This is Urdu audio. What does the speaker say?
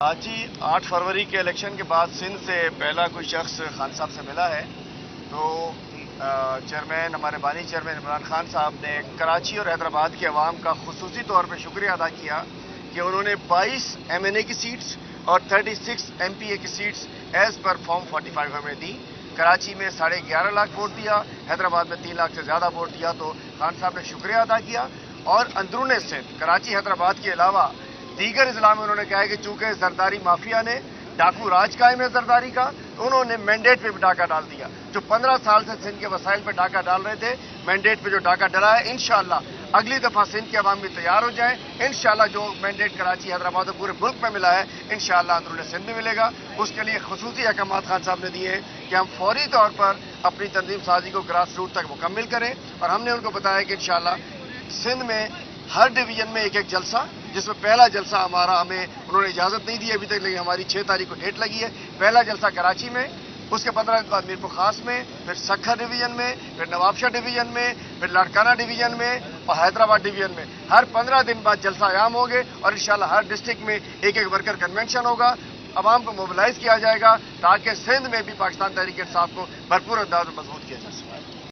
آج ہی 8 فروری کے الیکشن کے بعد سندھ سے پہلا کوئی شخص خان صاحب سے ملا ہے تو چیئرمین ہمارے بانی چیئرمین عمران خان صاحب نے کراچی اور حیدرآباد کے عوام کا خصوصی طور پہ شکریہ ادا کیا کہ انہوں نے 22 MNA کی سیٹس اور 36 MPA کی سیٹس ایز پر فارم 45 ہمیں دی۔ کراچی میں 11.5 لاکھ ووٹ دیا، حیدرآباد میں 3 لاکھ سے زیادہ ووٹ دیا، تو خان صاحب نے شکریہ ادا کیا۔ اور اندرون سندھ کراچی حیدرآباد کے علاوہ دیگر اضلاع میں انہوں نے کہا ہے کہ چونکہ زرداری مافیا نے ڈاکو راج قائم ہے زرداری کا، تو انہوں نے مینڈیٹ پہ بھی ڈاکہ ڈال دیا۔ جو 15 سال سے سندھ کے وسائل پہ ڈاکہ ڈال رہے تھے، مینڈیٹ پہ جو ڈاکہ ڈلا ہے، انشاءاللہ اگلی دفعہ سندھ کے عوام بھی تیار ہو جائیں۔ انشاءاللہ جو مینڈیٹ کراچی حیدرآباد اور پورے ملک میں ملا ہے، انشاءاللہ اندرون سندھ میں ملے گا۔ اس کے لیے خصوصی احکامات خان صاحب نے دیے ہیں کہ ہم فوری طور پر اپنی تنظیم سازی کو گراس روٹ تک مکمل کریں، اور ہم نے ان کو بتایا کہ انشاءاللہ سندھ میں ہر ڈویژن میں ایک جلسہ، جس میں پہلا جلسہ ہمیں انہوں نے اجازت نہیں دی ابھی تک، لیکن ہماری 6 تاریخ کو ڈیٹ لگی ہے۔ پہلا جلسہ کراچی میں، اس کے 15 دن بعد میرپور خاص میں، پھر سکھر ڈویژن میں، پھر نواب شاہ ڈویژن میں، پھر لاڑکانہ ڈویژن میں اور حیدرآباد ڈویژن میں۔ ہر 15 دن بعد جلسہ عام ہوں گے، اور انشاءاللہ ہر ڈسٹرکٹ میں ایک ورکر کنونشن ہوگا، عوام کو موبلائز کیا جائے گا تاکہ سندھ میں بھی پاکستان تحریک انصاف کو بھرپور انداز میں مضبوط کیا جا سکے۔